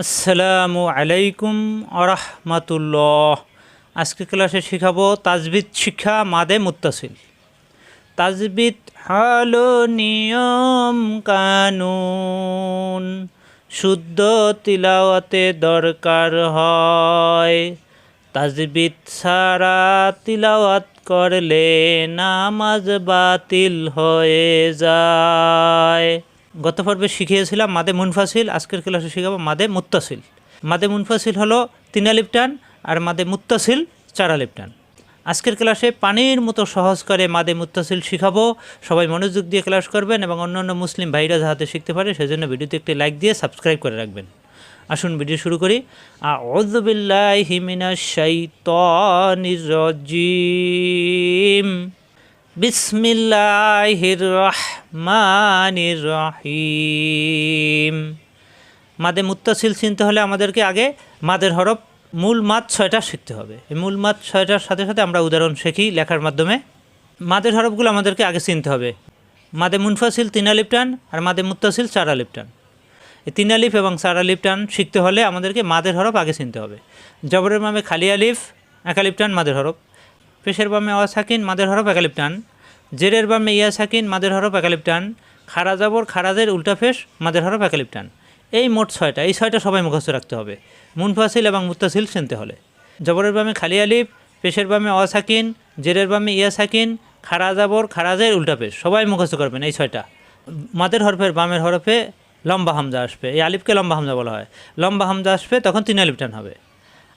আসসালামু আলাইকুম আরহামাতুল্লাহ। আজকে ক্লাসে শিখাবো তাজবিদ শিক্ষা মাদে মুত্তাসিল। তাজবিদ হলো নিয়ম কানুন, শুদ্ধ তিলাওয়াতে দরকার হয়। তাজবিদ ছাড়া তিলাওয়াত করলে নামাজ বাতিল হয়ে যায়। গত পর্বে শিখিয়েছিলাম মাদে মুনফাসিল, আজকের ক্লাসে শিখাবো মাদে মুত্তাসিল। মাদে মুনফাসিল হলো 3 আলিফ টান আর মাদে মুত্তাসিল 4 আলিফ টান। আজকের ক্লাসে পানির মতো সহজ করে মাদে মুত্তাসিল শিখাবো। সবাই মনোযোগ দিয়ে ক্লাস করবেন এবং অন্যান্য মুসলিম ভাইরা যাতে শিখতে পারে সেজন্য ভিডিওতে একটি লাইক দিয়ে সাবস্ক্রাইব করে রাখবেন। আসুন ভিডিও শুরু করি। আউযু বিল্লাহি মিনাশ শাইতানির রাজিম। বিসমিল্লাহির রহমানির রহিম। মাদে মুত্তাসিল চিনতে হলে আমাদেরকে আগে মাদের হরফ মূল মাদ 6টা শিখতে হবে। এই মূল মাদ 6টার সাথে সাথে আমরা উদাহরণ শিখি লেখার মাধ্যমে। মাদের হরফগুলো আমাদেরকে আগে চিনতে হবে। মাদে মুনফাসিল 3 আলিফ টান আর মাদে মুত্তাসিল 4 আলিফ টান। এই 3 আলিফ এবং 4 আলিফ টান শিখতে হলে আমাদেরকে মাদের হরফ আগে চিনতে হবে। জবরের বামে খালি আলিফ 1 আলিফ টান মাদের হরফ, পেশের বামে অ সাকিন মাদের হরফ 1 আলিফ টান, জেরের বামে ইয়া সাকিন মাদের হরফ 1 আলিফ টান, খারা জবর খারাজের উল্টা ফেস মাদের হরফ 1 আলিফ টান। এই মোট 6টা, এই 6টা সবাই মুখস্থ রাখতে হবে মুনফাসিল এবং মুত্তাসিল চিনতে হলে। জবরের বামে খালি আলিফ, পেশের বামে অ সাকিন, জেরের বামে ইয়া সাকিন, খারা জবর খারাজের উল্টা ফেস সবাই মুখস্থ করবেন এই 6টা। মাদের হরফের বামের হরফে লম্বা হামজা আসবে, এই আলিফকে লম্বা হামজা বলা হয়। লম্বা হামজা আসবে তখন 3 আলিফ টান হবে।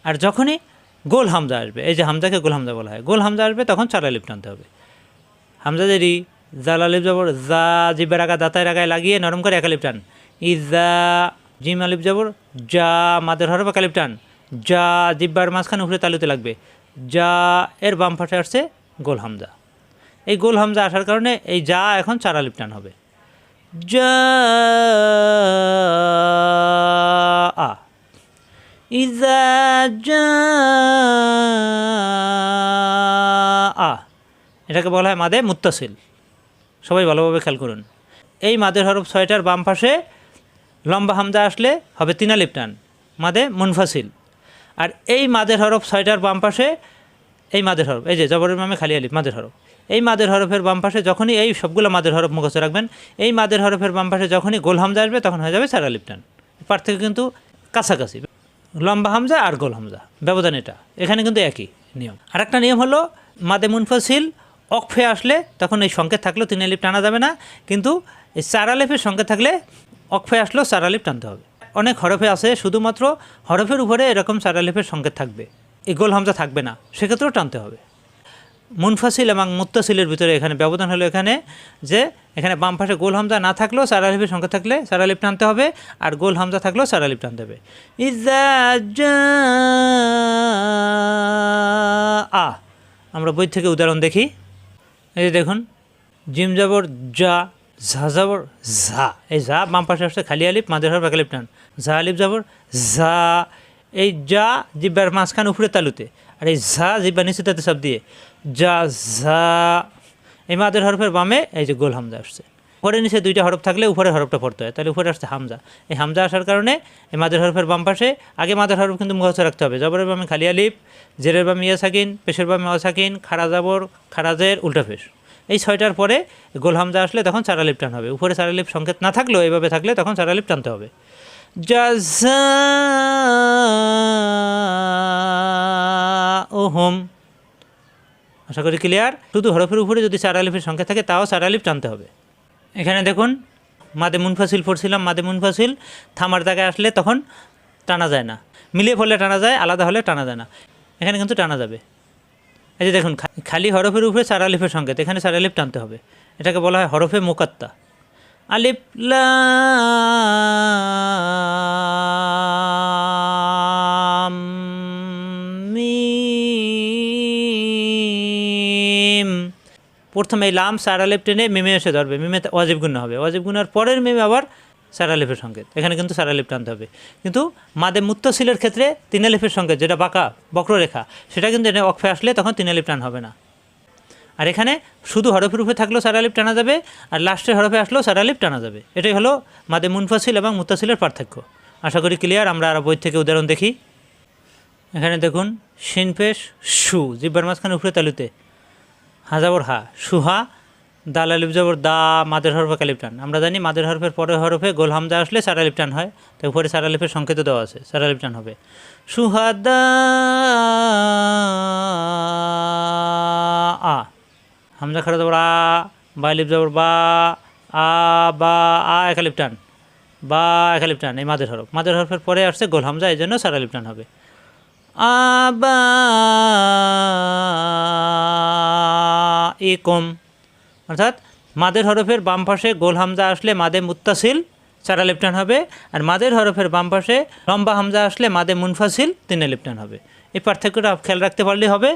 আর যখনই গোল হামজা আসবে, এই যে হামজাকে গোল হামজা বলা হয়, গোল হামজা আসবে তখন 4 আলিফ টানতে হবে। হামজা দেরি জাল আলিফ জবর জা, জিব্বার আগা দাঁতের আগায় লাগিয়ে নরম করে 1 আলিফ টান। ইজা জিম আলিফ জবর যা, মাদের হরফ 1 আলিফ টান। যা জিব্বার মাঝখানে উপরে তালুতে লাগবে। যা এর বাম পাশে আসছে গোল হামজা। এই গোল হামজা আসার কারণে এই যা এখন 4 আলিফ টান হবে। যা আ ইজা যা আ, এটাকে বলা হয় মাদে মুত্তাসিল। সবাই ভালোভাবে খেয়াল করুন। এই মাদের হরফ 6টার বাম পাশে লম্বা হামজা আসলে হবে 3 আলিফ টান মাদে মুনফাসিল। আর এই মাদের হরফ 6টার বাম পাশে এই মাদের হরফ, এই যে জবরের বামে খালি আলিফ মাদের হরফ, এই মাদের হরফের বাম পাশে যখনই এই সবগুলো মাদের হরফ মুখস্থ রাখবেন, এই মাদের হরফের বাম পাশে যখনই গোল হামজা আসবে তখন হয়ে যাবে 4 আলিফ টান। পার্থক্য কিন্তু কাছাকাছি, লম্বা হামজা আর গোল হামজা ব্যবধান এটা, এখানে কিন্তু একই নিয়ম। আর একটা নিয়ম হলো মাদে মুনফাসিল অকফে আসলে তখন এই সংকেত থাকলেও 3 আলিফ টানা যাবে না, কিন্তু এই 4 আলিফের সংকেত থাকলে অকফে আসলেও 4 আলিফ টানতে হবে। অনেক হরফে আছে শুধুমাত্র হরফের উপরে এরকম 4 আলিফের সংকেত থাকবে, এই গোল হামজা থাকবে না, সেক্ষেত্রেও টানতে হবে। মুনফাসিল এবং মুত্তাসিলের ভিতরে এখানে ব্যবধান হলো এখানে যে এখানে বাম পাশে গোল হামজা না থাকলেও 4 আলিফের সংকেত থাকলে 4 আলিফ টানতে হবে, আর গোল হামজা থাকলেও 4 আলিফ টানতে হবে। ইজা যা আ, আমরা বই থেকে উদাহরণ দেখি। এই যে দেখুন, জিম জবর যা, ঝা জবর ঝা, এই ঝা বাম পাশে আসছে খালি আলিফ মাদের হরফ 1 আলিফ টান, ঝা আলিফ জবর ঝা, এই যা জিব্বার মাঝখান উপরে তালুতে, আর এই ঝা জিব্বার নিচে তাতে সব দিয়ে যা ঝা। এই মাদের হরফের বামে এই যে গোল হামজা আসছে। উপরে নিচে 2টা হরফ থাকলে উপরে হরফটা পড়তে হয়, তাহলে উপরে আসছে হামজা। এই হামজা আসার কারণে এই মাদের হরফের বাম পাশে আগে মাদের হরফ কিন্তু মুখস্থ রাখতে হবে। জবরের বামে খালি আলিফ, জেরের বামে ইয়া সাকিন, পেশের বামে অ সাকিন, খারা জবর খারাজের উল্টা ফেস। এই 6টার পরে গোল হামজা আসলে তখন 4 আলিফ টান হবে। উপরে 4 আলিফ সংকেত না থাকলেও এইভাবে থাকলে তখন 4 আলিফ টানতে হবে। জাযাউহুম, আশা করি ক্লিয়ার। শুধু হরফের উপরে যদি 4 আলিফের সংখ্যা থাকে তাও 4 আলিফ টানতে হবে। এখানে দেখুন মাদে মুনফাসিল পড়ছিলাম, মাদে মুনফাসিল থামার জায়গায় আসলে তখন টানা যায় না, মিলিয়ে পড়লে টানা যায়, আলাদা হলে টানা যায় না। এখানে কিন্তু টানা যাবে। এই যে দেখুন খালি হরফের উপরে 4 আলিফের সংকেত, এখানে 4 আলিফ টানতে হবে। এটাকে বলা হয় হরফে মুকাত্তা। আলিফ লাম মিম, প্রথমে এই লাম 4 আলিফ টেনে মিমে এসে ধরবে, মিমে ওয়াজিব গুণ হবে, ওয়াজিব গুণার পরের মিমে আবার 4 আলিফের সংকেত, এখানে কিন্তু 4 আলিফ টানতে হবে। কিন্তু মাদে মুত্তাসিলের ক্ষেত্রে 3 আলিফের সংকেত যেটা বাঁকা বক্ররেখা, সেটা কিন্তু এনে অকফে আসলে তখন 3 আলিফ টান হবে না। আর এখানে শুধু হরফের উপরে থাকলেও 4 আলিফ টানা যাবে, আর লাস্টের হরফে আসলেও 4 আলিফ টানা যাবে। এটাই হলো মাদে মুনফাসিল এবং মুত্তাসিলের পার্থক্য। আশা করি ক্লিয়ার। আমরা আর বই থেকে উদাহরণ দেখি। এখানে দেখুন শিন পেশ সু, জিব্বার মাঝখানে উপরে তালুতে, হাজাবর হা, সুহা, দাল আলিফ জবর দা, মাদের হরফে কালিফ টান। আমরা জানি মাদের হরফের পরে হরফে গোল হামজা আসলে চার আলিফ টান হয়, তাই উপরে চার আলিফের সংকেত দেওয়া আছে, চার আলিফ টান হবে। সুহাদা আ, হামজা খারা জবর আ, বা আলিফ জবর বা, আ বা আ এক আলিফ টান, বা এক আলিফ টান, এই মাদের হরফ। মাদের হরফের পরে আসছে গোল হামজা, এই জন্য চার আলিফ টান হবে। আবা ইকুম, অর্থাৎ মাদের হরফের বাম পাশে গোল হামজা আসলে মাদে মুত্তাসিল চার আলিফ টান হবে, আর মাদের হরফের বাম পাশে লম্বা হামজা আসলে মাদে মুনফাসিল তিন আলিফ টান হবে। এই পার্থক্যটা খেয়াল রাখতে পারলেই হবে।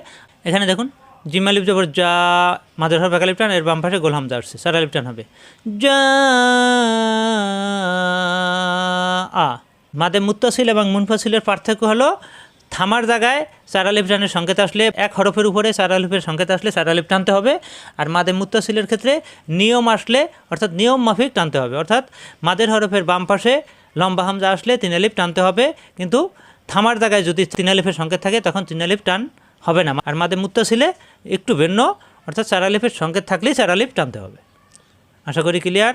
এখানে দেখুন জিম আলিফ জবর যা, মাদের হরফ এক আলিফ টান, এর বাম পাশে গোল হামজা আসছে, চার আলিফ টান হবে। যা আ, মাদে মুত্তাসিল এবং মুনফাসিলের পার্থক্য হলো থামার জায়গায় চার আলিফ টানের সংকেত আসলে, এক হরফের উপরে চার আলিফের সংকেত আসলে চার আলিফ টানতে হবে, আর মাদে মুত্তাসিলের ক্ষেত্রে নিয়ম আসলে অর্থাৎ নিয়ম মাফিক টানতে হবে। অর্থাৎ মাদের হরফের বাম পাশে লম্বা হামজা আসলে তিন আলিফ টানতে হবে, কিন্তু থামার জায়গায় যদি তিন আলিফের সংকেত থাকে তখন তিন আলিফ টান হবে না। আর মাদে মুত্তাসিলে একটু ভিন্ন, অর্থাৎ চার আলিফের সংকেত থাকলেই চার আলিফ টানতে হবে। আশা করি ক্লিয়ার।